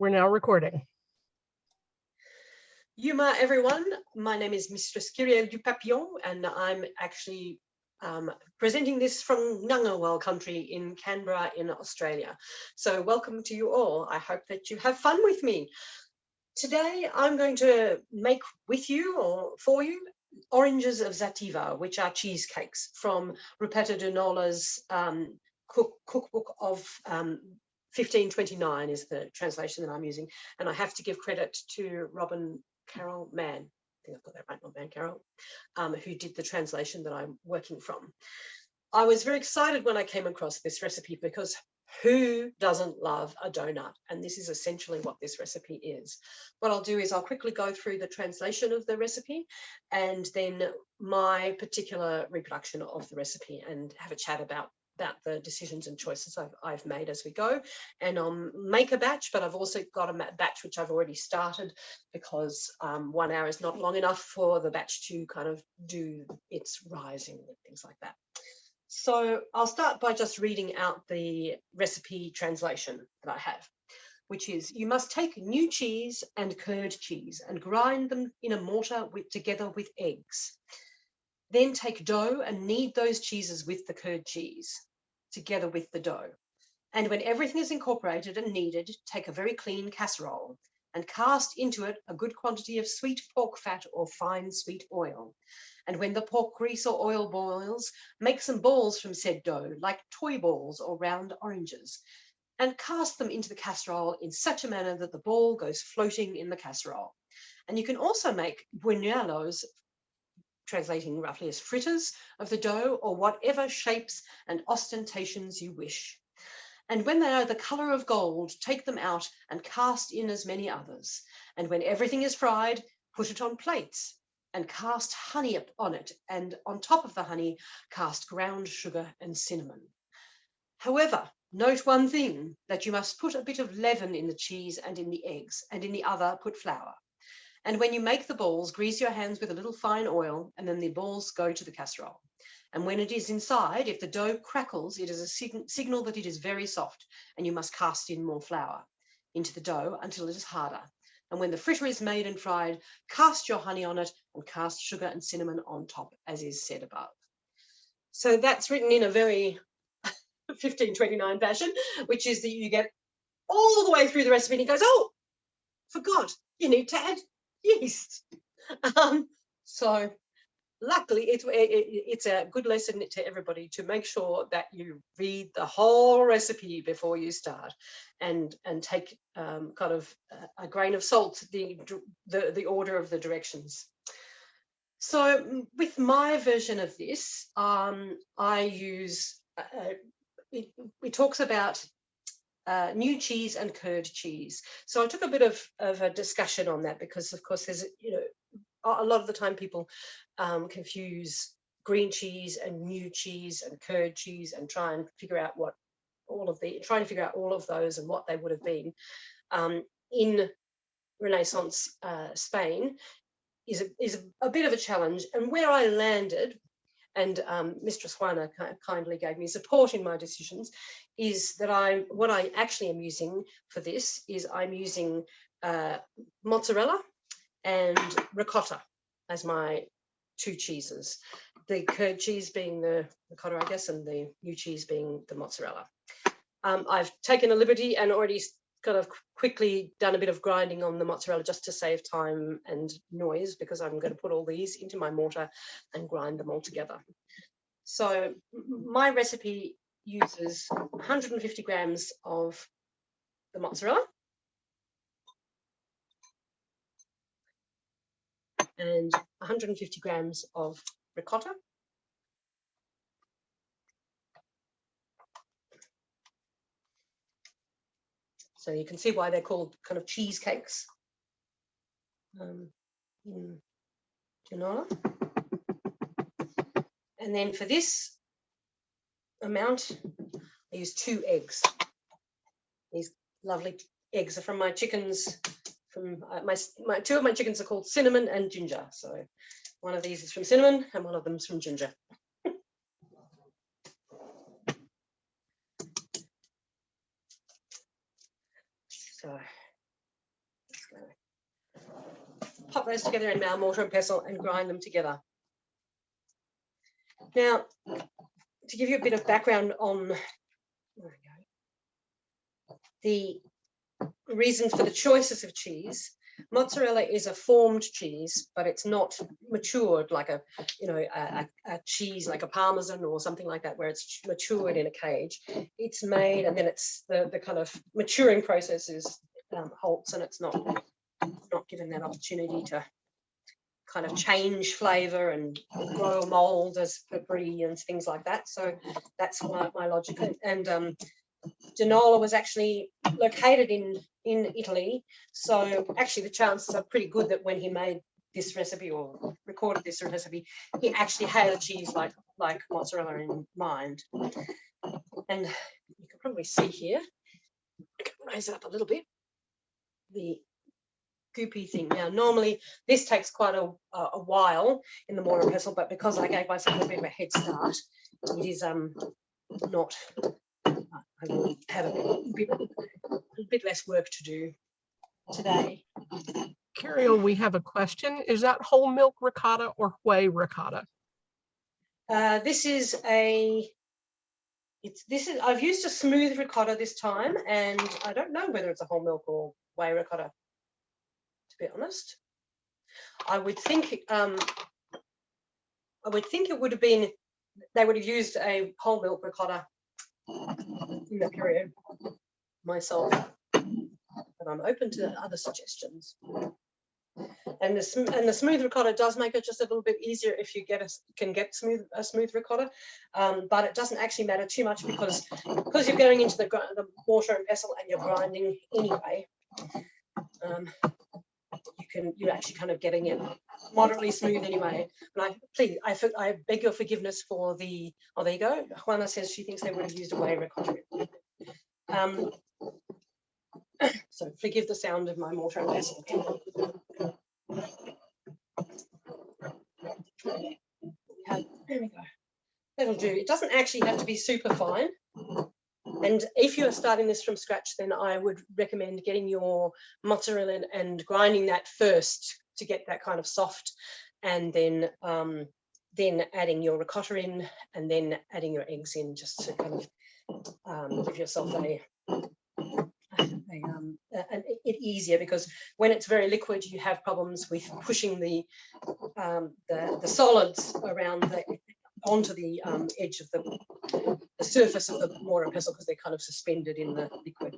We're now recording. Yuma, everyone. My name is Mistress Kiriel du Papillon, and I'm actually presenting this from Ngunnawal country in Canberra in Australia. So welcome to you all. I hope that you have fun with me. Today, I'm going to make with you or for you oranges of Xativa, which are cheesecakes from Ruperto de Nola's cookbook of 1529 is the translation that I'm using. And I have to give credit to Robin Carroll Mann, I think I've got that right, not Mann Carroll, who did the translation that I'm working from. I was very excited when I came across this recipe because who doesn't love a donut? And this is essentially what this recipe is. What I'll do is I'll quickly go through the translation of the recipe and then my particular reproduction of the recipe and have a chat about the decisions and choices I've made as we go. And I'll make a batch, but I've also got a batch which I've already started because 1 hour is not long enough for the batch to kind of do its rising and things like that. So I'll start by just reading out the recipe translation that I have, which is: you must take new cheese and curd cheese and grind them in a mortar together with eggs. Then take dough and knead those cheeses with the curd cheese together with the dough. And when everything is incorporated and kneaded, take a very clean casserole and cast into it a good quantity of sweet pork fat or fine sweet oil. And when the pork grease or oil boils, make some balls from said dough, like toy balls or round oranges, and cast them into the casserole in such a manner that the ball goes floating in the casserole. And you can also make buñuelos, translating roughly as fritters, of the dough or whatever shapes and ostentations you wish. And when they are the colour of gold, take them out and cast in as many others. And when everything is fried, put it on plates and cast honey on it. And on top of the honey, cast ground sugar and cinnamon. However, note one thing, that you must put a bit of leaven in the cheese and in the eggs, and in the other put flour. And when you make the balls, grease your hands with a little fine oil, and then the balls go to the casserole. And when it is inside, if the dough crackles, it is a signal that it is very soft, and you must cast in more flour into the dough until it is harder. And when the fritter is made and fried, cast your honey on it and cast sugar and cinnamon on top, as is said above. So that's written in a very 1529 fashion, which is that you get all the way through the recipe and he goes, oh, forgot, you need to add yeast. So luckily it's a good lesson to everybody to make sure that you read the whole recipe before you start and take kind of a grain of salt the order of the directions. So with my version of this, I use it talks about new cheese and curd cheese. So I took a bit of a discussion on that because, of course, there's, a lot of the time people confuse green cheese and new cheese and curd cheese and try and figure out trying to figure out all of those and what they would have been. In Renaissance Spain is a bit of a challenge, and where I landed, and Mistress Juana kindly gave me support in my decisions, is that what I actually am using for this is I'm using mozzarella and ricotta as my two cheeses. The curd cheese being the ricotta, I guess, and the new cheese being the mozzarella. I've taken a liberty and already kind of quickly done a bit of grinding on the mozzarella just to save time and noise, because I'm going to put all these into my mortar and grind them all together. So my recipe uses 150 grams of the mozzarella and 150 grams of ricotta. So you can see why they're called kind of cheesecakes in Nola. And then for this amount, I use 2 eggs. These lovely eggs are from my chickens. From my 2 of my chickens are called Cinnamon and Ginger. So one of these is from Cinnamon and one of them is from Ginger. So pop those together in our mortar and pestle and grind them together. Now, to give you a bit of background on the reason for the choices of cheese, mozzarella is a formed cheese, but it's not matured like a cheese like a Parmesan or something like that, where it's matured in a cage. It's made, and then it's the kind of maturing process is halts, and it's not given that opportunity to kind of change flavour and grow a mould as per brie and things like that. So that's my logic. And Nola was actually located in Italy, so actually the chances are pretty good that when he made this recipe or recorded this recipe, he actually had a cheese like mozzarella in mind. And you can probably see here, I can raise it up a little bit, the goopy thing. Now, normally this takes quite a while in the mortar and pestle, but because I gave myself a bit of a head start, it is not. I will have a bit less work to do today. Kiriel, we have a question. Is that whole milk ricotta or whey ricotta? This is I've used a smooth ricotta this time, and I don't know whether it's a whole milk or whey ricotta, to be honest. I would think it would have been, they would have used a whole milk ricotta in the period myself, but I'm open to other suggestions. And the smooth ricotta does make it just a little bit easier if you can get a smooth ricotta, but it doesn't actually matter too much because you're going into the mortar and pestle and you're grinding anyway. You're actually kind of getting it moderately smooth anyway. And I beg your forgiveness for the. Oh, there you go. Juana says she thinks they would have used a whey ricotta. So forgive the sound of my mortar and pestle. There we go. That'll do. It doesn't actually have to be super fine. And if you're starting this from scratch, then I would recommend getting your mozzarella and grinding that first to get that kind of soft, and then adding your ricotta in, and then adding your eggs in, just to kind of give yourself it easier, because when it's very liquid, you have problems with pushing the solids around onto the edge of the surface of the mortar and pestle, because they're kind of suspended in the liquid.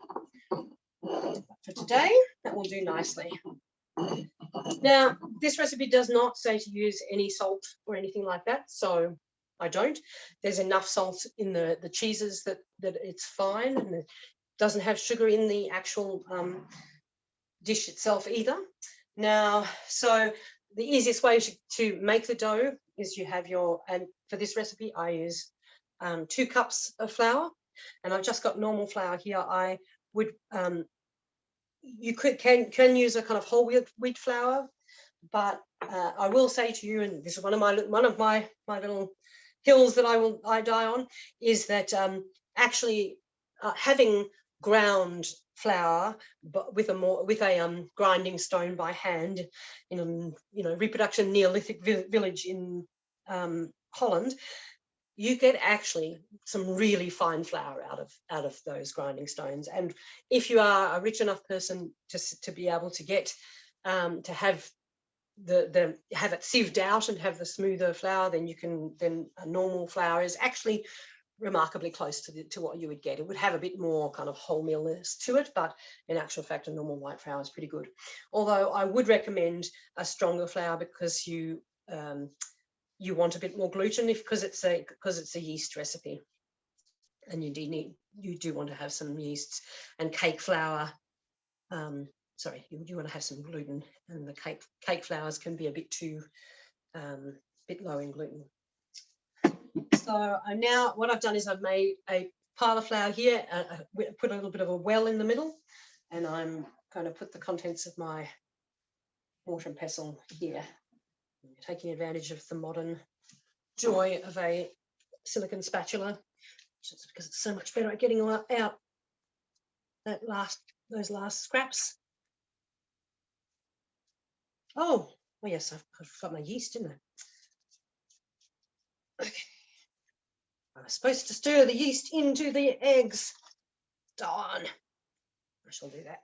For today, that will do nicely. Now, this recipe does not say to use any salt or anything like that, so I don't. There's enough salt in the cheeses that it's fine, and it doesn't have sugar in the actual dish itself either. Now, so the easiest way to make the dough is you have and for this recipe I use 2 cups of flour, and I've just got normal flour here. I would you can use a kind of whole wheat flour, but I will say to you, and this is one of my little hills that I die on, is that actually having ground flour, but with a grinding stone by hand in reproduction Neolithic village in Holland, you get actually some really fine flour out of those grinding stones. And if you are a rich enough person to be able to get to have have it sieved out and have the smoother flour, then a normal flour is actually remarkably close to what you would get. It would have a bit more kind of wholemealness to it, but in actual fact, a normal white flour is pretty good. Although I would recommend a stronger flour, because you want a bit more gluten because it's a yeast recipe, and you do want to have some yeasts. And cake flour, sorry, you do want to have some gluten, and the cake flours can be a bit too bit low in gluten. So what I've done is I've made a pile of flour here, put a little bit of a well in the middle, and I'm going to put the contents of my mortar and pestle here, taking advantage of the modern joy of a silicone spatula, just because it's so much better at getting out those last scraps. Oh, well, yes, I've got my yeast, didn't I? Okay. I was supposed to stir the yeast into the eggs. Darn. I shall do that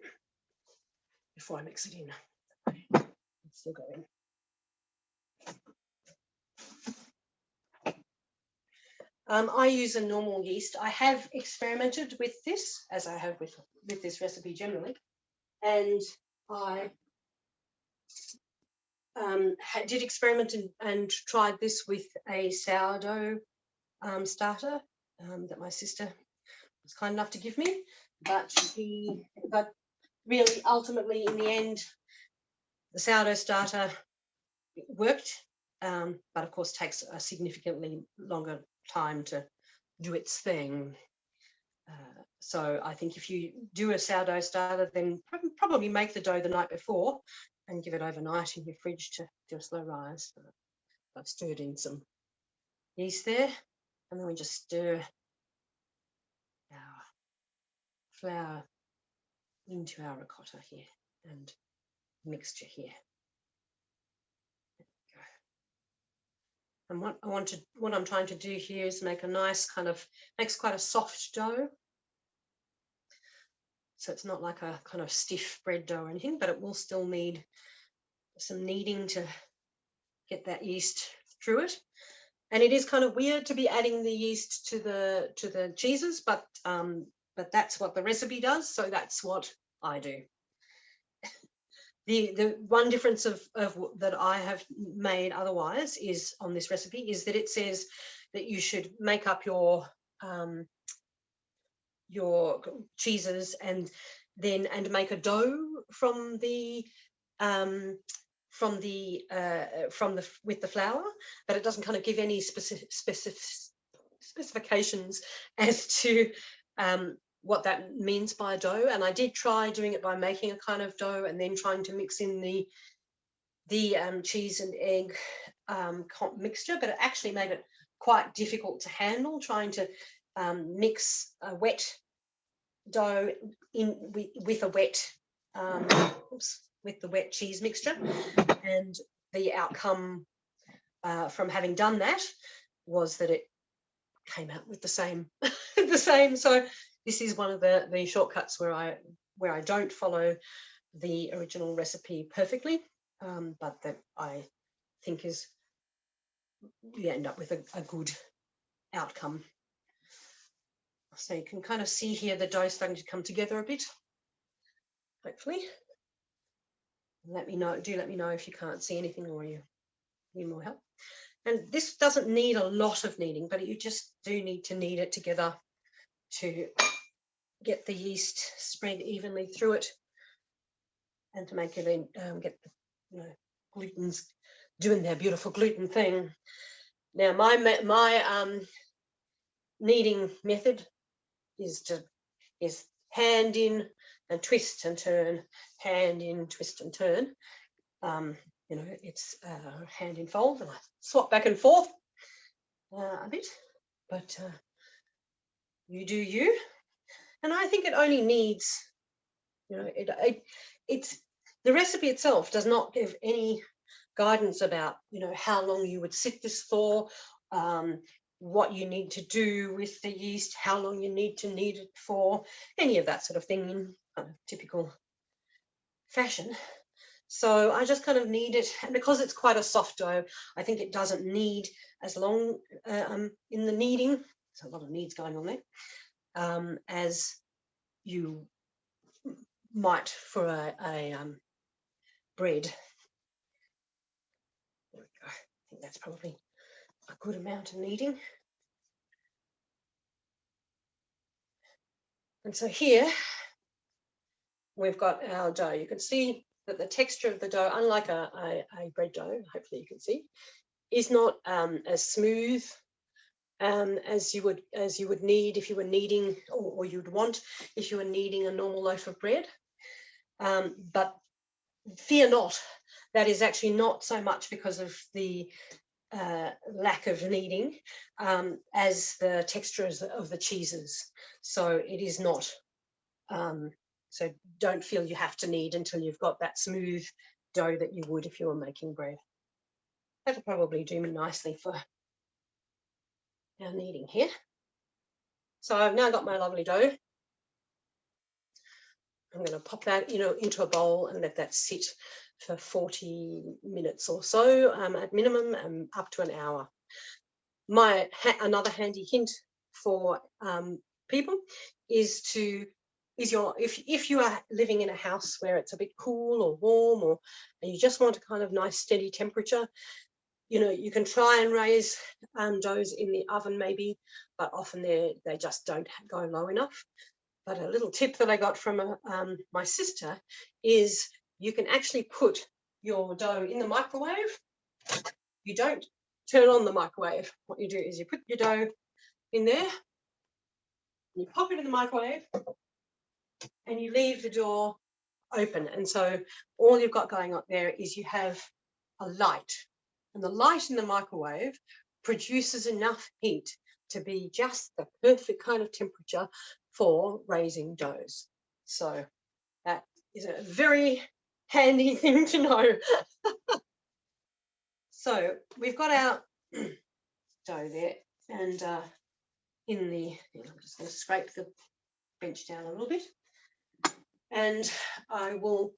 before I mix it in. It's still going. I use a normal yeast. I have experimented with this, as I have with this recipe generally, and I did experiment and tried this with a sourdough starter that my sister was kind enough to give me, but really ultimately in the end, the sourdough starter worked, but of course takes a significantly longer time to do its thing. So I think if you do a sourdough starter, then probably make the dough the night before and give it overnight in your fridge to do a slow rise. I've stirred in some yeast there, and then we just stir our flour into our ricotta here and mixture here. And what I'm trying to do here is make a nice makes quite a soft dough. So it's not like a kind of stiff bread dough or anything, but it will still need some kneading to get that yeast through it. And it is kind of weird to be adding the yeast to the cheeses, but that's what the recipe does, so that's what I do. The one difference of that I have made otherwise is on this recipe is that it says that you should make up your cheeses and make a dough with the flour, but it doesn't kind of give any specifications as to what that means by a dough. And I did try doing it by making a kind of dough and then trying to mix in the cheese and egg mixture, but it actually made it quite difficult to handle trying to mix a wet dough in with a wet with the wet cheese mixture. And the outcome from having done that was that it came out with the same the same. So this is one of the shortcuts where I don't follow the original recipe perfectly, but that I think is you end up with a good outcome. So you can kind of see here the dough starting to come together a bit, hopefully. Let me know if you can't see anything or you need more help. And this doesn't need a lot of kneading, but you just do need to knead it together to get the yeast spread evenly through it and to make it get the glutens doing their beautiful gluten thing. Now my kneading method is hand in and twist and turn, hand in, twist and turn. It's hand in fold, and I swap back and forth a bit, but you do you. And I think it only needs, it's the recipe itself does not give any guidance about, how long you would sit this for, what you need to do with the yeast, how long you need to knead it for, any of that sort of thing in kind of typical fashion. So I just kind of knead it, and because it's quite a soft dough, I think it doesn't need as long in the kneading. There's a lot of kneads going on there, as you might for a bread. There we go. I think that's probably a good amount of kneading. And so here we've got our dough. You can see that the texture of the dough, unlike a bread dough, hopefully you can see, is not as smooth as you would need if you were kneading, or you'd want if you were kneading a normal loaf of bread. But fear not, that is actually not so much because of the lack of kneading as the textures of the cheeses. So it is not, so don't feel you have to knead until you've got that smooth dough that you would if you were making bread. That'll probably do me nicely for our kneading here. So I've now got my lovely dough. I'm going to pop that into a bowl and let that sit for 40 minutes or so at minimum, and up to an hour. Another handy hint for people is if you are living in a house where it's a bit cool or warm, and you just want a kind of nice steady temperature, you can try and raise doughs in the oven maybe, but often they just don't go low enough. But a little tip that I got from my sister is you can actually put your dough in the microwave. You don't turn on the microwave. What you do is you put your dough in there, you pop it in the microwave, and you leave the door open. And so all you've got going on there is you have a light. And the light in the microwave produces enough heat to be just the perfect kind of temperature for raising doughs. So that is a very handy thing to know. So we've got our dough there, and I'm just going to scrape the bench down a little bit, and we'll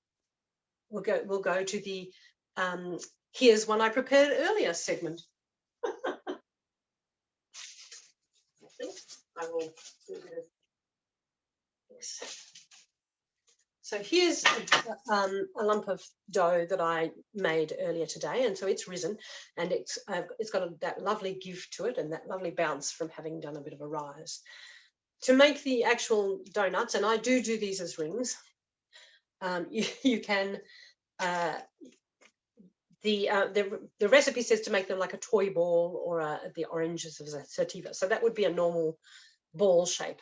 go to the here's one I prepared earlier segment. I will do a bit of this. So here's a lump of dough that I made earlier today, and so it's risen, and it's got that lovely give to it and that lovely bounce from having done a bit of a rise. To make the actual donuts, and I do these as rings, you can. The recipe says to make them like a toy ball or the oranges of Xativa. So that would be a normal ball shape.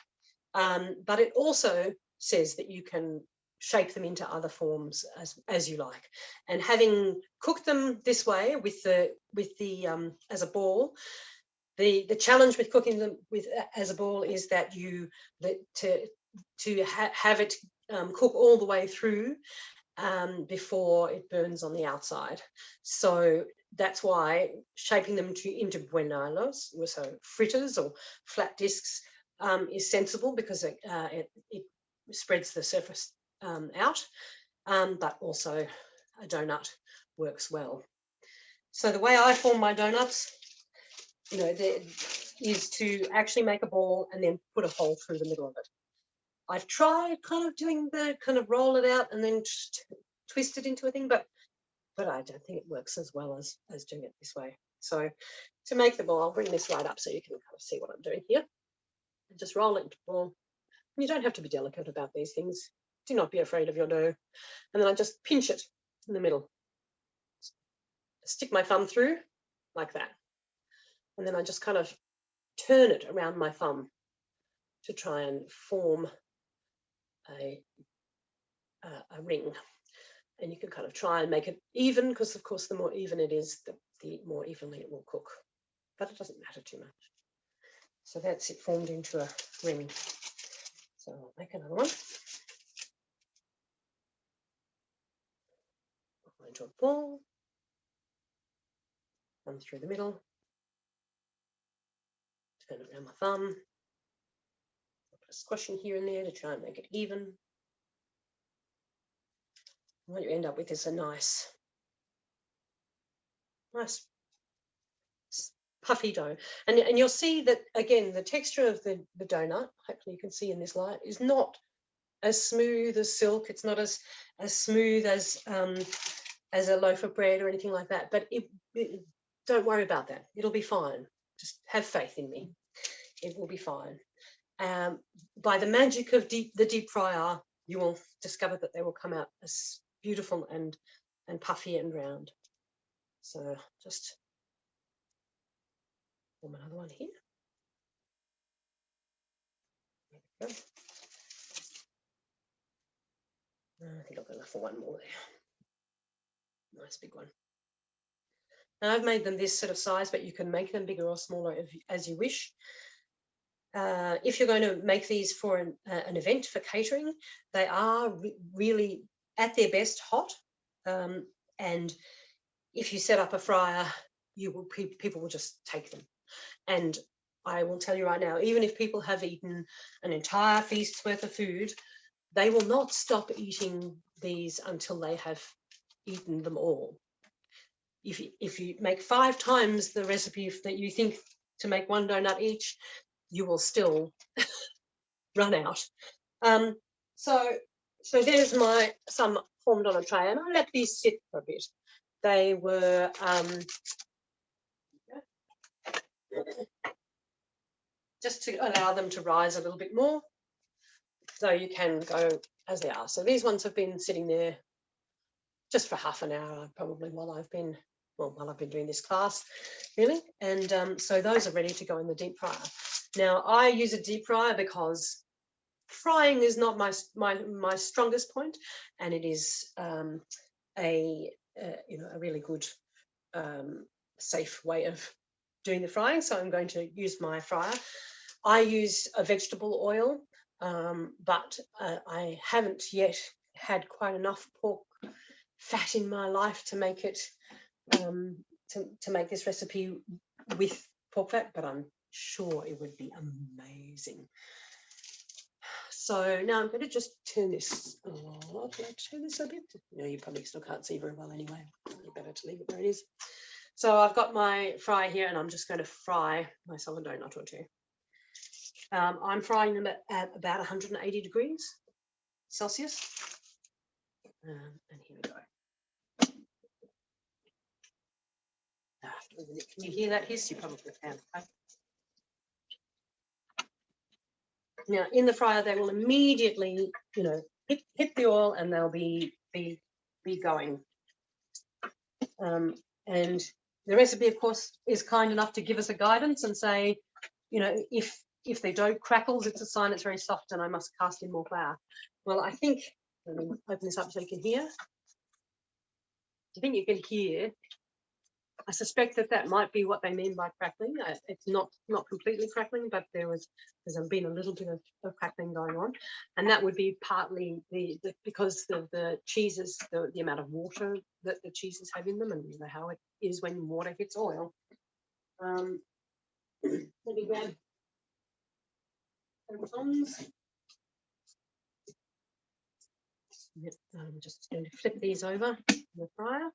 But it also says that you can shape them into other forms as you like. And having cooked them this way with the as a ball, the challenge with cooking them as a ball is that to have it cook all the way through before it burns on the outside. So that's why shaping them into buñuelos, so fritters or flat discs, is sensible, because it spreads the surface out, but also a donut works well. So the way I form my donuts, is to actually make a ball and then put a hole through the middle of it. I've tried kind of doing the kind of roll it out and then twist it into a thing, but I don't think it works as well as doing it this way. So to make the ball, I'll bring this right up so you can kind of see what I'm doing here. And just roll it into a ball. And you don't have to be delicate about these things. Do not be afraid of your dough. And then I just pinch it in the middle. Stick my thumb through like that. And then I just kind of turn it around my thumb to try and form a ring. And you can kind of try and make it even, because of course the more even it is, the more evenly it will cook, but it doesn't matter too much. So that's it formed into a ring. So I'll make another one. Into a ball, thumb through the middle, turn it around my thumb, put a squash in here and there to try and make it even. What you end up with is a nice puffy dough. And you'll see that, again, the texture of the donut, hopefully you can see in this light, is not as smooth as silk. It's not as smooth as a loaf of bread or anything like that. But don't worry about that. It'll be fine. Just have faith in me. It will be fine. By the magic of the deep fryer, you will discover that they will come out as beautiful and puffy and round. So just form another one here. There we go. I think I've got enough for one more there. Nice big one. Now I've made them this sort of size, but you can make them bigger or smaller as you wish. If you're going to make these for an event for catering, they are really at their best hot. And if you set up a fryer, people will just take them. And I will tell you right now, even if people have eaten an entire feast's worth of food, they will not stop eating these until they have eaten them all. If you make 5 times the recipe that you think to make 1 donut each, you will still run out. So there's some formed on a tray, and I let these sit for a bit. They were just to allow them to rise a little bit more, so you can go as they are. So these ones have been sitting there just for half an hour, probably, while I've been doing this class, really. And so those are ready to go in the deep fryer. Now, I use a deep fryer because frying is not my strongest point, and it is a really good safe way of doing the frying. So I'm going to use my fryer. I use a vegetable oil, but I haven't yet had quite enough pork fat in my life to make it to make this recipe with pork fat, but I'm sure it would be amazing. So now I'm going to just turn this off. Can I turn this a bit? No, you probably still can't see very well anyway. Better to leave it where it is. So I've got my fryer here, and I'm just going to fry myself a donut or 2. I'm frying them at about 180 degrees Celsius. And here we go. Can you hear that hiss? You probably can. Okay. Now, in the fryer, they will immediately, hit the oil, and they'll be going. And the recipe, of course, is kind enough to give us a guidance and say, if the dough crackles, it's a sign it's very soft and I must cast in more flour. Well, I think, let me open this up so you can hear. I think you can hear. I suspect that might be what they mean by crackling. It's not completely crackling, but there's been a little bit of crackling going on, and that would be partly because the cheeses, the amount of water that the cheeses have in them, and how it is when water hits oil. Let me grab croutons. I'm just going to flip these over in the fryer.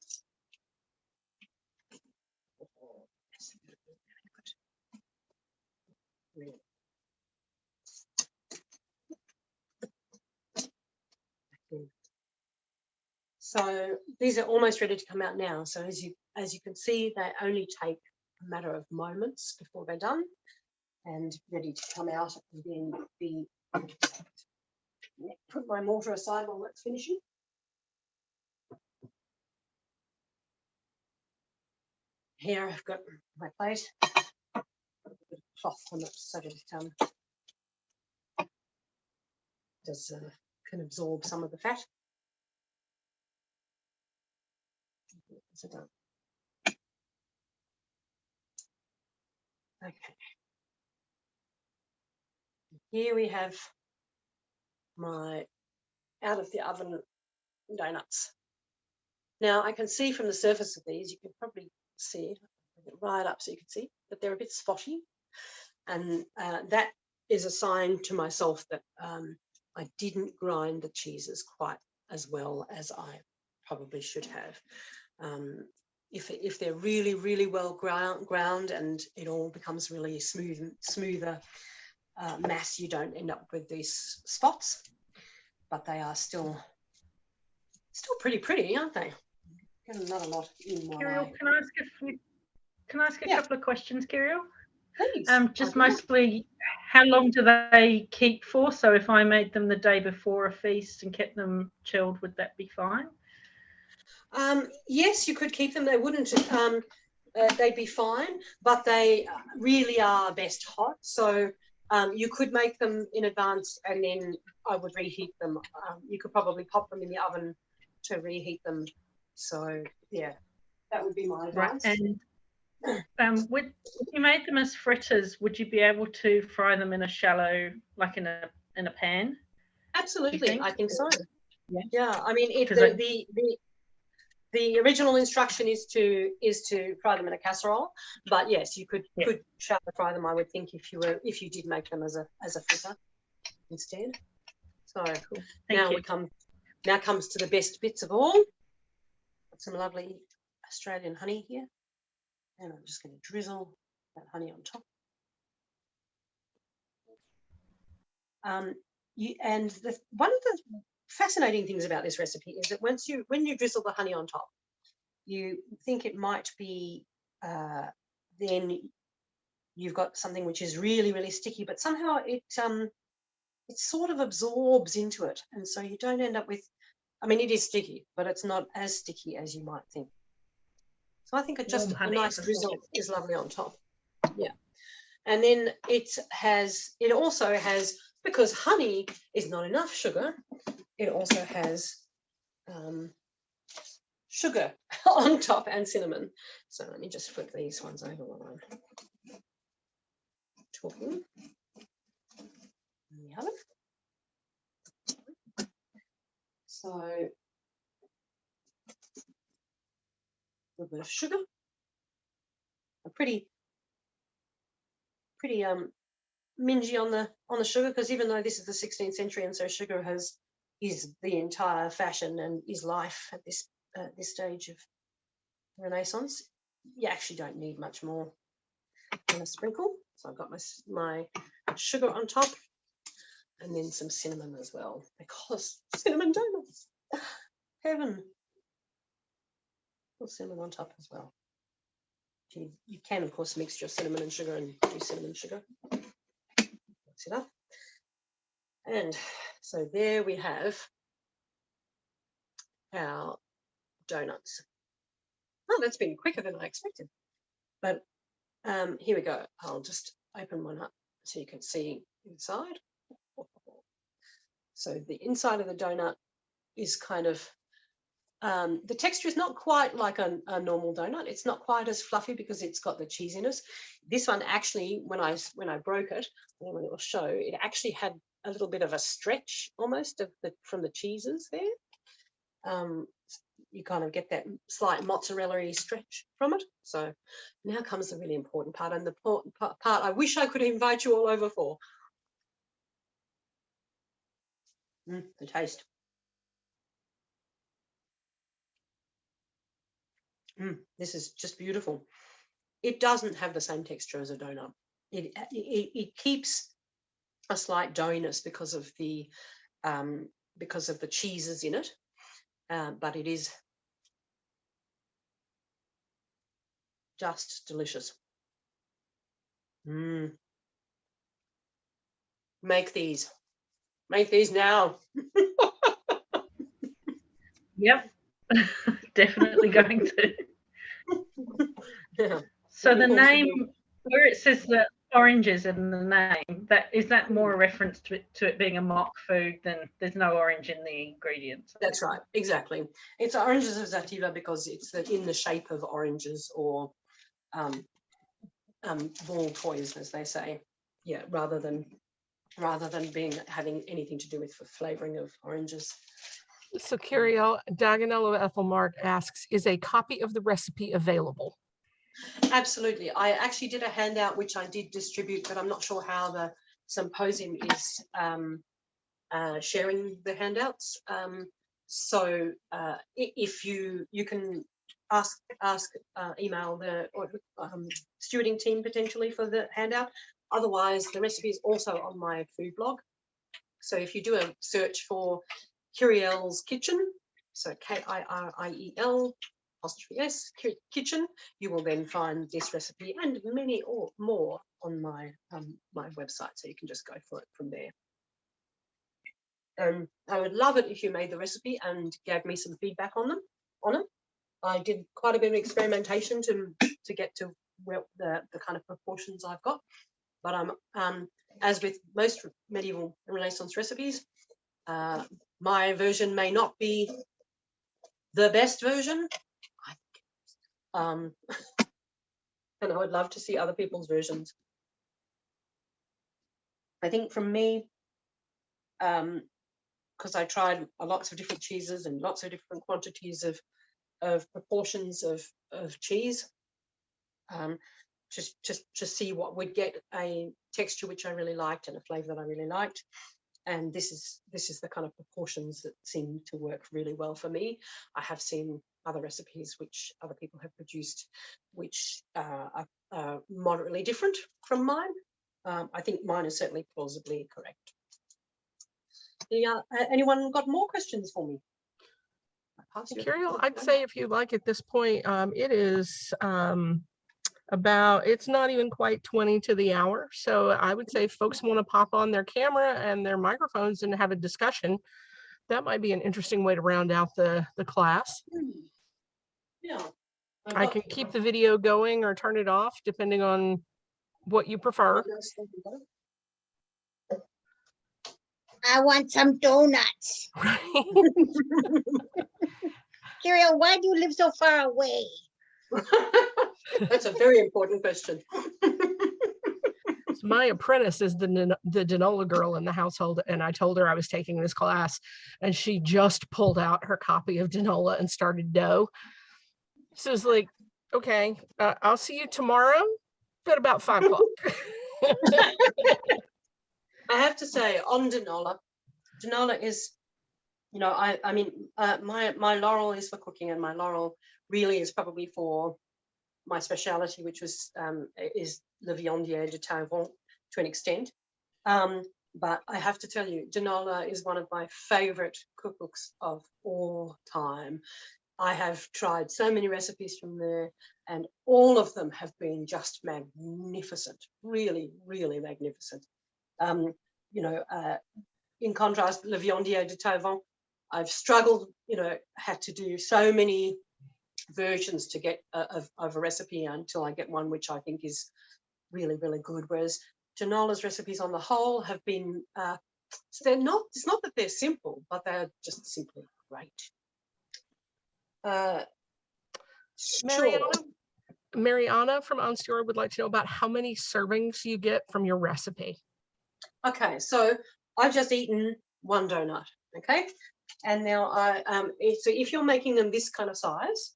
So these are almost ready to come out now. So as you can see, they only take a matter of moments before they're done and ready to come out and then be. Put my mortar aside while that's finishing. Here I've got my plate. A bit of cloth on it so that it can absorb some of the fat. So done. Okay. Here we have my out of the oven donuts. Now I can see from the surface of these, you can probably see right up so you can see that they're a bit spotty, and that is a sign to myself that I didn't grind the cheeses quite as well as I probably should have. If they're really, really well ground and it all becomes really smoother mass, you don't end up with these spots, but they are still pretty, aren't they? Got not a lot in my Kiriel, can I ask a couple of questions, Kiriel? Please. Just mostly, how long do they keep for? So if I made them the day before a feast and kept them chilled, would that be fine? Yes, you could keep them. They wouldn't. They'd be fine, but they really are best hot. So you could make them in advance, and then I would reheat them. You could probably pop them in the oven to reheat them. So yeah, that would be my advice. Right. And if you made them as fritters, would you be able to fry them in a shallow, like in a pan? Absolutely, I think so. Yeah. Yeah, I mean, the original instruction is to fry them in a casserole, but yes, you could shallow fry them, I would think, if you did make them as a fritter instead. So Cool. now comes to the best bits of all. Got some lovely Australian honey here, and I'm just going to drizzle that honey on top. One of the fascinating things about this recipe is that when you drizzle the honey on top, you think it might be then you've got something which is really, really sticky, but somehow it sort of absorbs into it, and so you don't end up with, I mean, it is sticky, but it's not as sticky as you might think. So I think it just a nice drizzle is lovely on top. Yeah. And then it also has, because honey is not enough sugar, it also has sugar on top and cinnamon. So let me just flip these ones over while I'm talking. In the oven. So a little bit of sugar, a pretty mingy on the sugar, because even though this is the 16th century and so sugar is the entire fashion and is life at this stage of Renaissance, you actually don't need much more than a sprinkle. So I've got my sugar on top, and then some cinnamon as well, because cinnamon donuts, heaven. Put cinnamon on top as well. You can, of course, mix your cinnamon and sugar and do cinnamon sugar. Mix it up. And so there we have our donuts. Oh, that's been quicker than I expected. But here we go. I'll just open one up so you can see inside. So the inside of the donut is kind of, the texture is not quite like a normal donut. It's not quite as fluffy because it's got the cheesiness. This one actually, when I broke it, and when it will show, it actually had a little bit of a stretch almost from the cheeses there. You kind of get that slight mozzarella-y stretch from it. So now comes the really important part, and the part I wish I could invite you all over for. The taste. This is just beautiful. It doesn't have the same texture as a donut. It keeps a slight doughiness because of the cheeses in it, but it is just delicious. Make these now. Yep. Definitely going to. Yeah. So the name, where it says that oranges in the name, is that more a reference to it being a mock food than there's no orange in the ingredients? That's right, exactly. It's oranges of Xativa because it's in the shape of oranges, or ball toys, as they say. Yeah, rather than having anything to do with the flavoring of oranges. So Kiriel, Daganello Ethelmark asks, is a copy of the recipe available? Absolutely. I actually did a handout which I did distribute, but I'm not sure how the symposium is sharing the handouts. So if you can email the stewarding team potentially for the handout. Otherwise, the recipe is also on my food blog. So if you do a search for Kiriel's Kitchen, so Kiel ''S Kitchen, you will then find this recipe and many more on my my website. So you can just go for it from there. I would love it if you made the recipe and gave me some feedback on it. I did quite a bit of experimentation to get to the kind of proportions I've got. But as with most medieval and Renaissance recipes, my version may not be the best version. And I would love to see other people's versions. I think from me, because I tried lots of different cheeses and lots of different quantities of of proportions of cheese, just to see what would get a texture which I really liked and a flavour that I really liked. And this is the kind of proportions that seem to work really well for me. I have seen other recipes which other people have produced, which are moderately different from mine. I think mine is certainly plausibly correct. Anyone got more questions for me? Kiriel, I'd say if you like at this point, it is it's not even quite 20 to the hour. So I would say if folks want to pop on their camera and their microphones and have a discussion, that might be an interesting way to round out the class. Yeah. I can keep the video going or turn it off depending on what you prefer. I want some donuts. Kiriel, why do you live so far away? That's a very important question. My apprentice is the Nola girl in the household, and I told her I was taking this class, and she just pulled out her copy of Nola and started dough. So it's like, okay, I'll see you tomorrow at about 5 o'clock. I have to say, on Nola is, you know, I mean, my laurel is for cooking, and my laurel really is probably for my speciality, which was is le viandier de Taillevent to an extent. But I have to tell you, Nola is one of my favorite cookbooks of all time. I have tried so many recipes from there, and all of them have been just magnificent, really, really magnificent. You know, in contrast, Le Viandier de Taillevent, I've struggled, you know, had to do so many versions to get of a recipe until I get one which I think is really, really good. Whereas Nola's recipes on the whole have been, it's not that they're simple, but they're just simply great. Mariana from Onstore would like to know about how many servings you get from your recipe. Okay, so I've just eaten one donut, okay? And now so if you're making them this kind of size,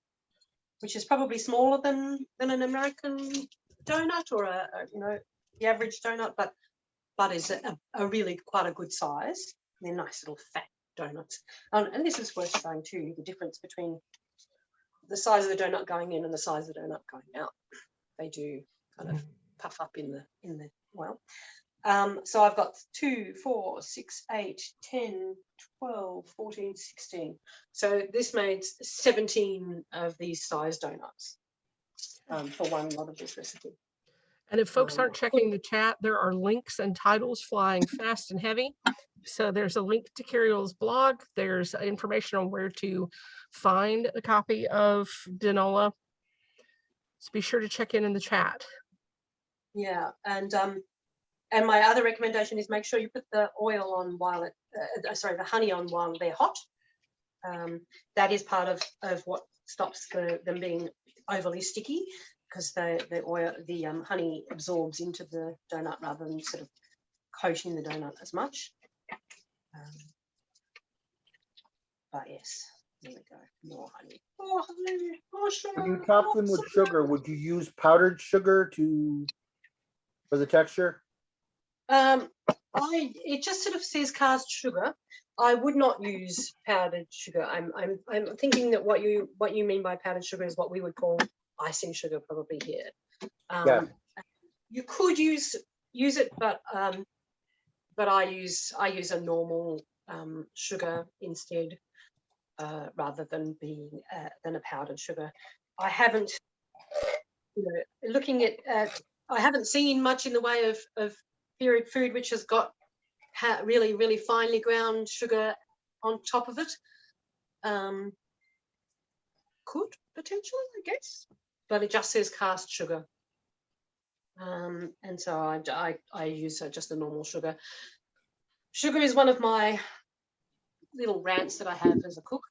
which is probably smaller than an American donut or you know, the average donut, but is a really quite a good size. They're nice little fat donuts. And this is worth showing too, the difference between the size of the donut going in and the size of the donut going out. They do kind of puff up in the well. So I've got 2, 4, 6, 8, 10, 12, 14, 16. So this made 17 of these size donuts for one lot of this recipe. And if folks aren't checking the chat, there are links and titles flying fast and heavy. So there's a link to Kiriel's blog. There's information on where to find a copy of Nola. So be sure to check in the chat. Yeah, and my other recommendation is make sure you put the oil on while the honey on while they're hot. That is part of what stops them being overly sticky, because the honey absorbs into the donut rather than sort of coating the donut as much. But yes, there we go. More honey. More honey. More sugar. When you top them with sugar, would you use powdered sugar for the texture? It just sort of says cast sugar. I would not use powdered sugar. I'm thinking that what you mean by powdered sugar is what we would call icing sugar probably here. Yeah. You could use it, but I use a normal sugar instead, rather than a powdered sugar. I haven't, you know, looking at I haven't seen much in the way of period food which has got really, really finely ground sugar on top of it. Could potentially, I guess, but it just says cast sugar. And so I use just a normal sugar. Sugar is one of my little rants that I have as a cook,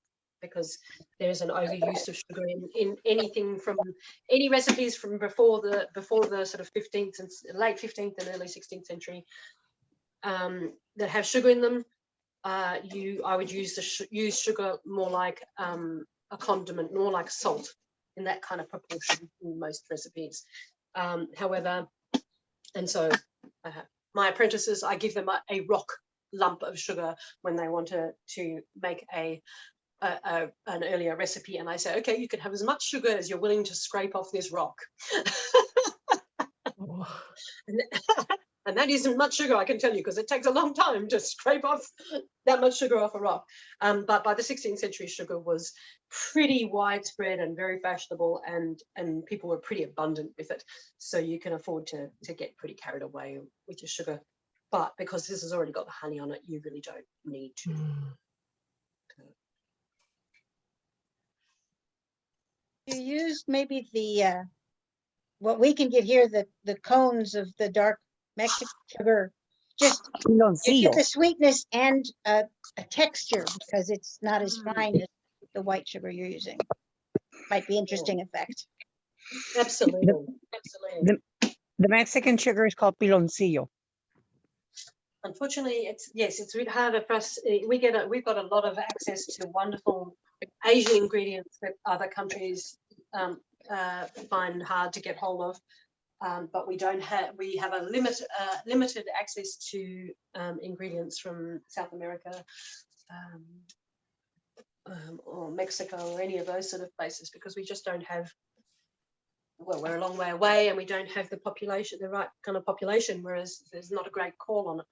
because there's an overuse of sugar in anything, from any recipes from before the sort of 15th and late 15th and early 16th century that have sugar in them. I would use sugar more like a condiment, more like salt in that kind of proportion in most recipes. However, and so my apprentices, I give them a rock lump of sugar when they want to make an earlier recipe, and I say, okay, you can have as much sugar as you're willing to scrape off this rock. And that isn't much sugar, I can tell you, because it takes a long time to scrape off that much sugar off a rock. But by the 16th century, sugar was pretty widespread and very fashionable, and people were pretty abundant with it. So you can afford to get pretty carried away with your sugar. But because this has already got the honey on it, you really don't need to. You use maybe the what we can get here, the cones of the dark Mexican sugar, just to get the sweetness and a texture, because it's not as fine as the white sugar you're using. Might be interesting effect. Absolutely, absolutely. The Mexican sugar is called piloncillo. Unfortunately, it's a bit harder for us. We've got a lot of access to wonderful Asian ingredients that other countries find hard to get hold of, but we have a limited access to ingredients from South America or Mexico or any of those sort of places, because we just don't have. Well, we're a long way away, and we don't have the right kind of population, whereas there's not a great call on it.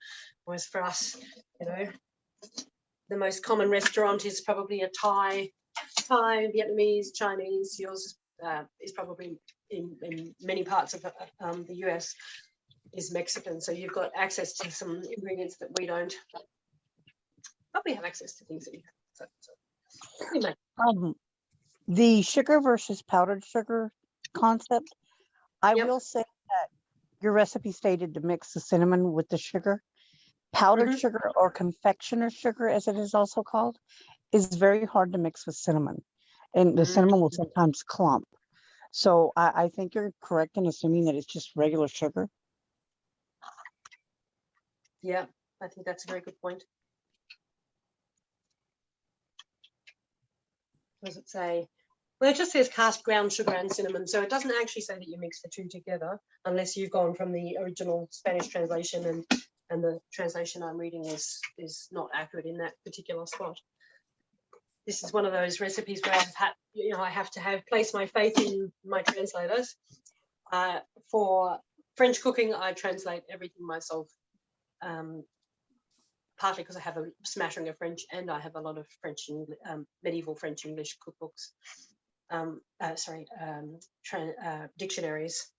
Whereas for us, the most common restaurant is probably a Thai, Vietnamese, Chinese. Yours is probably in many parts of the US is Mexican. So you've got access to some ingredients that we don't. But we have access to things that you have. So anyway. The sugar versus powdered sugar concept, I will say that your recipe stated to mix the cinnamon with the sugar. Powdered sugar, or confectioner sugar as it is also called, is very hard to mix with cinnamon, and the cinnamon will sometimes clump. So I think you're correct in assuming that it's just regular sugar. Yeah, I think that's a very good point. What does it say? Well, it just says cast ground sugar and cinnamon, so it doesn't actually say that you mix the two together, unless you've gone from the original Spanish translation, and the translation I'm reading is not accurate in that particular spot. This is one of those recipes where I have to place my faith in my translators. For French cooking, I translate everything myself, partly because I have a smattering of French, and I have a lot of medieval French English cookbooks. Dictionaries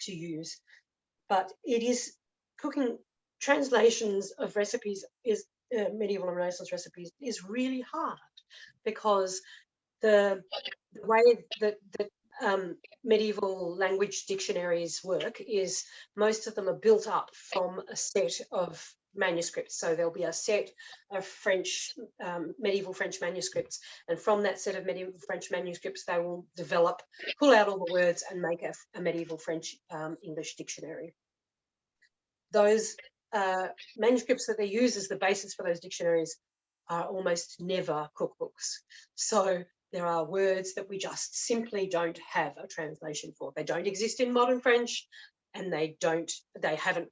to use, but it is cooking translations of recipes is medieval and Renaissance recipes is really hard, because the way that medieval language dictionaries work is most of them are built up from a set of manuscripts. So there'll be a set of medieval French manuscripts, and from that set of medieval French manuscripts they will pull out all the words and make a medieval French English dictionary. Those manuscripts that they use as the basis for those dictionaries are almost never cookbooks. So there are words that we just simply don't have a translation for. They don't exist in modern French, and they haven't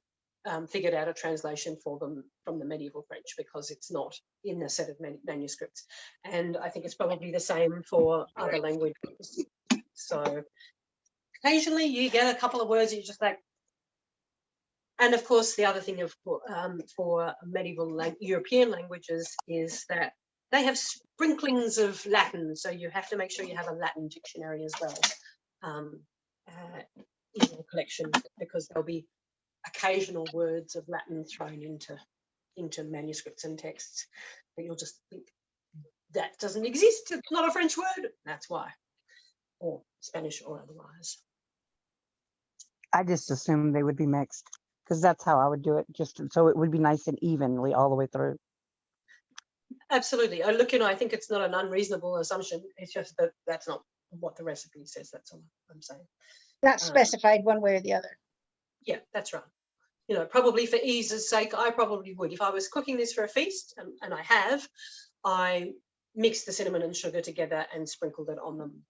figured out a translation for them from the medieval French, because it's not in the set of manuscripts. And I think it's probably the same for other languages. So occasionally you get a couple of words that you just like. And of course, the other thing for medieval European languages is that they have sprinklings of Latin. So you have to make sure you have a Latin dictionary as well in your collection, because there'll be occasional words of Latin thrown into manuscripts and texts that you'll just think that doesn't exist. It's not a French word. That's why, or Spanish or otherwise. I just assumed they would be mixed, because that's how I would do it, just so it would be nice and evenly all the way through. Absolutely. Look, I think it's not an unreasonable assumption. It's just that that's not what the recipe says. That's all I'm saying. Not specified one way or the other. Yeah, that's right. Probably for ease's sake, I probably would. If I was cooking this for a feast, and I have, I mixed the cinnamon and sugar together and sprinkled it on them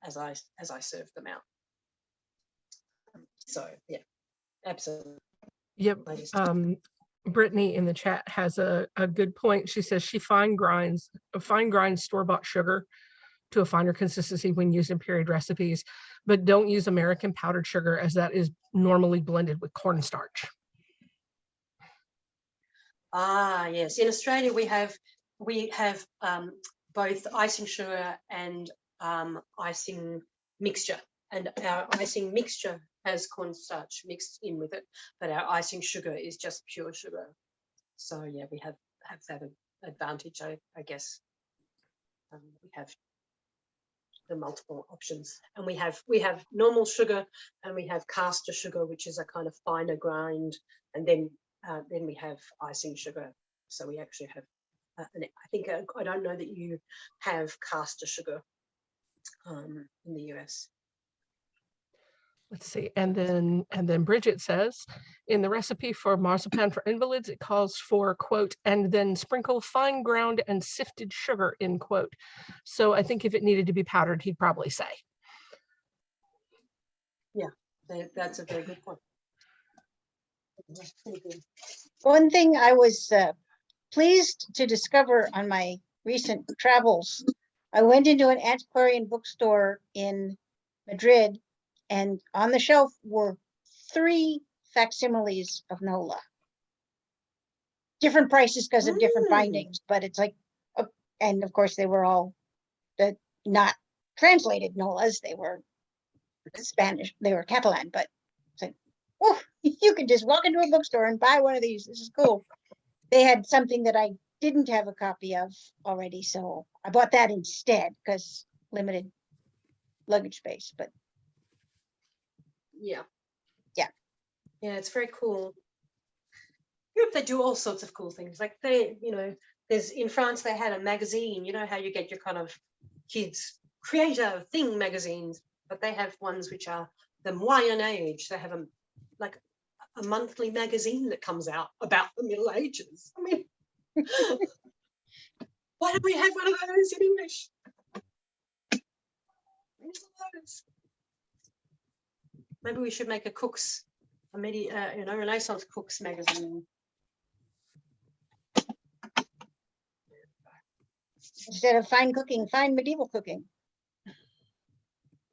as I served them out. So yeah, absolutely. Yep. Brittany in the chat has a good point. She says she fine grinds store-bought sugar to a finer consistency when used in period recipes, but don't use American powdered sugar as that is normally blended with cornstarch. Ah, yes. In Australia, we have both icing sugar and icing mixture, and our icing mixture has cornstarch mixed in with it, but our icing sugar is just pure sugar. So yeah, we have that advantage, I guess. We have the multiple options, and we have normal sugar, and we have caster sugar, which is a kind of finer grind, and then we have icing sugar. So we actually have I think I don't know that you have caster sugar in the US. Let's see, and then Bridget says, in the recipe for marzipan for invalids, it calls for, quote, and then sprinkle fine ground and sifted sugar, end quote. So I think if it needed to be powdered, he'd probably say. Yeah, that's a very good point. One thing I was pleased to discover on my recent travels, I went into an antiquarian bookstore in Madrid, and on the shelf were 3 facsimiles of Nola. Different prices because of different bindings, but it's like, and of course they were all not translated Nolas, they were Spanish, they were Catalan, but it's like, oh, you can just walk into a bookstore and buy one of these. This is cool. They had something that I didn't have a copy of already, so I bought that instead because limited luggage space. But yeah, it's very cool. Europe, they do all sorts of cool things. Like there's in France they had a magazine. You know how you get your kind of kids creator thing magazines, but they have ones which are the Moyen Age. They have a monthly magazine that comes out about the Middle Ages. I mean, why don't we have one of those in English? Maybe we should make a cooks, Renaissance cooks magazine. instead of fine cooking, fine medieval cooking.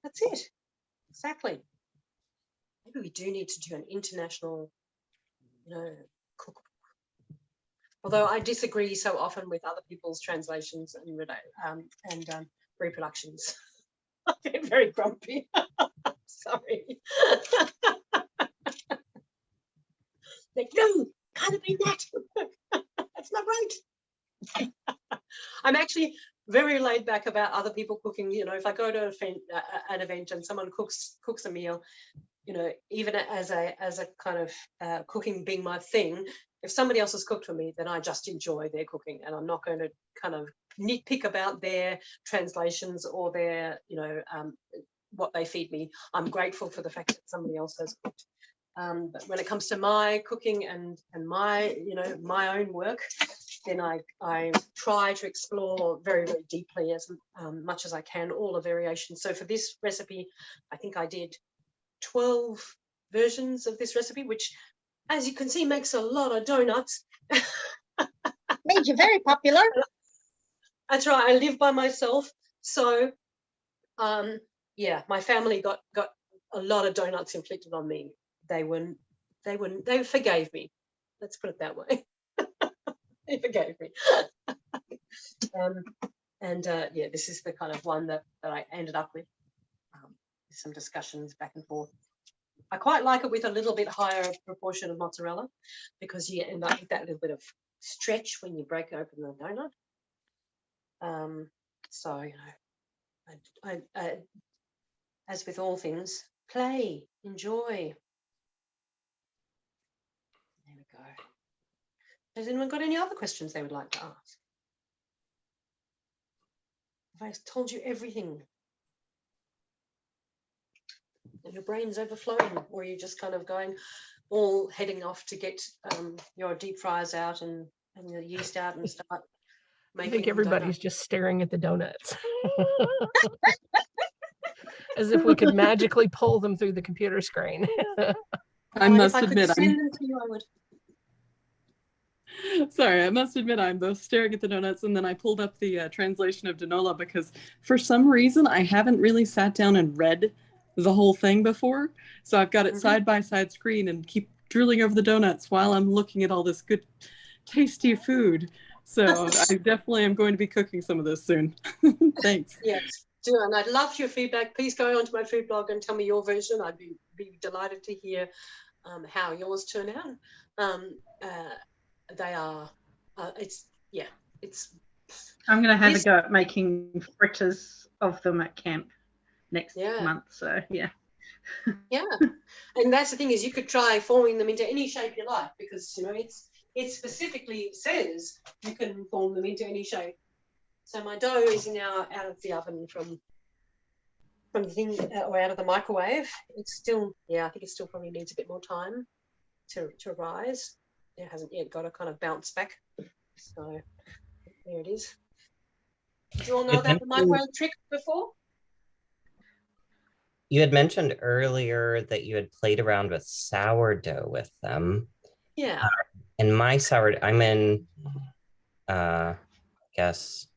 That's it. Exactly. Maybe we do need to do an international, cookbook. Although I disagree so often with other people's translations and reproductions. I get very grumpy. Sorry. Like, no, can't have been that. That's not right. I'm actually very laid back about other people cooking. If I go to an event and someone cooks a meal, even as a kind of cooking being my thing, if somebody else has cooked for me, then I just enjoy their cooking, and I'm not going to kind of nitpick about their translations or their, what they feed me. I'm grateful for the fact that somebody else has cooked. But when it comes to my cooking and my, my own work, then I try to explore very, very deeply as much as I can all the variations. So for this recipe, I think I did 12 versions of this recipe, which, as you can see, makes a lot of donuts. Made you very popular. That's right. I live by myself, so yeah, my family got a lot of donuts inflicted on me. They forgave me. Let's put it that way. They forgave me. Yeah, this is the kind of one that I ended up with. Some discussions back and forth. I quite like it with a little bit higher proportion of mozzarella, because you end up with that little bit of stretch when you break open the donut. So, I as with all things, play, enjoy. There we go. Has anyone got any other questions they would like to ask? Have I told you everything? Your brain's overflowing, or you're just kind of going all heading off to get your deep fryers out and your yeast out and start I think making everybody's just staring at the donuts. As if we could magically pull them through the computer screen. I must if I admit, could send them to you, I would. Sorry, I must admit I'm both staring at the donuts and then I pulled up the translation of Nola because for some reason I haven't really sat down and read the whole thing before. So I've got it side by side screen and keep drooling over the donuts while I'm looking at all this good, tasty food. So I definitely am going to be cooking some of this soon. Thanks. Yes, do. And I'd love your feedback. Please go onto my food blog and tell me your version. I'd be delighted to hear how yours turn out. They are, it's. I'm going to have This- a go at making fritters of them at camp next month. So yeah. Yeah, and that's the thing is you could try forming them into any shape you like because it specifically says you can form them into any shape. So my dough is now out of the oven from the thing or out of the microwave. It's still, I think it still probably needs a bit more time to rise. It hasn't yet got a kind of bounce back. So there it is. Do you all know about the microwave trick before? You had mentioned earlier that you had played around with sourdough with them. Yeah. And my sourdough, I'm in, I guess,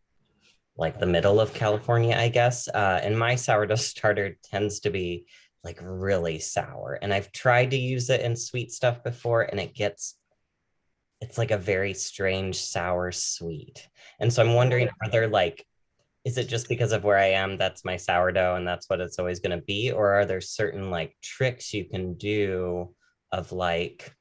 like the middle of California, I guess. And my sourdough starter tends to be like really sour. And I've tried to use it in sweet stuff before and it's like a very strange sour sweet. And so I'm wondering, are there like, is it just because of where I am, that's my sourdough and that's what it's always going to be? Or are there certain like tricks you can do of like,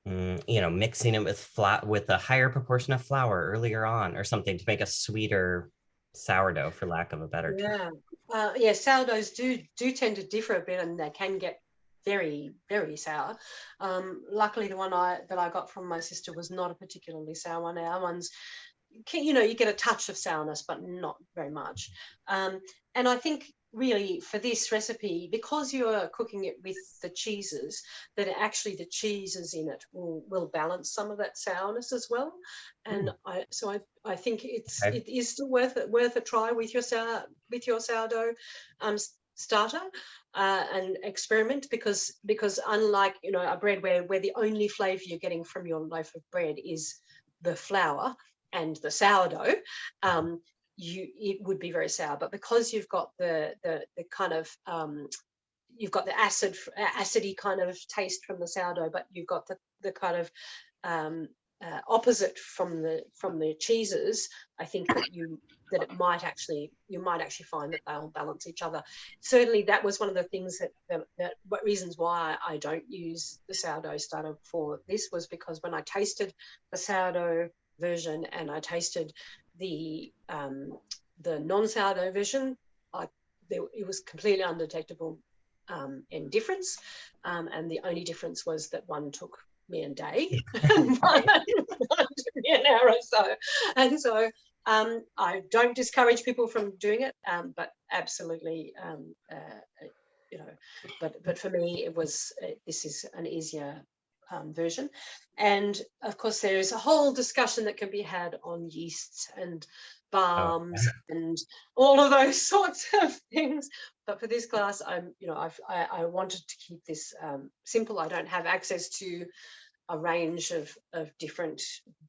mixing it with a higher proportion of flour earlier on or something to make a sweeter sourdough, for lack of a better term? Sourdoughs do tend to differ a bit and they can get very, very sour. Luckily, the one that I got from my sister was not a particularly sour one. Our ones, you get a touch of sourness, but not very much. And I think really for this recipe, because you're cooking it with the cheeses, that actually the cheeses in it will balance some of that sourness as well. And I think it is still worth a try with your sourdough starter and experiment because unlike a bread where the only flavor you're getting from your loaf of bread is the flour and the sourdough, it would be very sour. But because you've got the kind of you've got the acidy kind of taste from the sourdough, but you've got the kind of opposite from the cheeses, I think that you might actually find that they'll balance each other. Certainly, that was one of the things that reasons why I don't use the sourdough starter for this was because when I tasted the sourdough version and I tasted the non-sourdough version, it was completely undetectable in difference, and the only difference was that one took me a day and one took me an hour or so. And so I don't discourage people from doing it, but absolutely, but for me it was this is an easier version. And of course there is a whole discussion that can be had on yeasts and balms and all of those sorts of things, but for this class I wanted to keep this simple. I don't have access to a range of different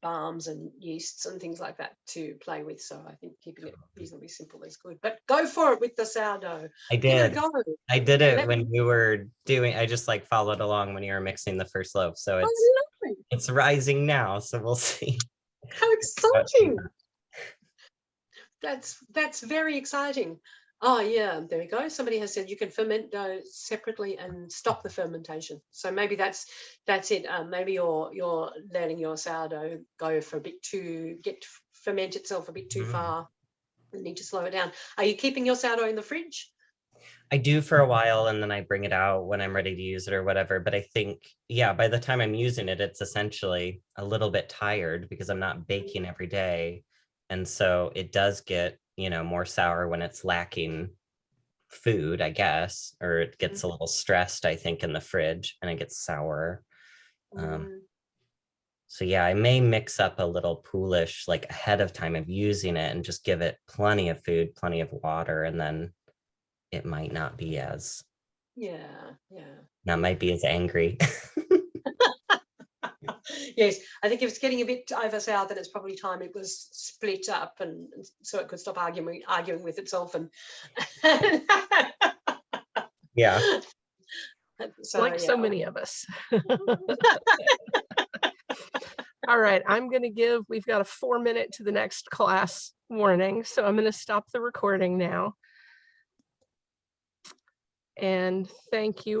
balms and yeasts and things like that to play with, so I think keeping it reasonably simple is good. But go for it with the sourdough. I did it when you were doing, I just like followed along when you were mixing the first loaf, so it's rising now, so we'll see. How exciting. That's very exciting. Oh yeah, there we go. Somebody has said you can ferment dough separately and stop the fermentation. So maybe that's it. Maybe you're letting your sourdough go for a bit ferment itself a bit too far. You need to slow it down. Are you keeping your sourdough in the fridge? I do for a while and then I bring it out when I'm ready to use it or whatever. But I think, by the time I'm using it, it's essentially a little bit tired because I'm not baking every day. And so it does get, more sour when it's lacking food, I guess, or it gets a little stressed, I think, in the fridge and it gets sour. So yeah, I may mix up a little poolish like ahead of time of using it and just give it plenty of food, plenty of water, and then it might not be as might be as angry. Yes, I think if it's getting a bit over south, then it's probably time it was split up, and so it could stop arguing with itself. And Yeah. so, like so many of us. All right, we've got a 4-minute to the next class warning. So I'm going to stop the recording now. And thank you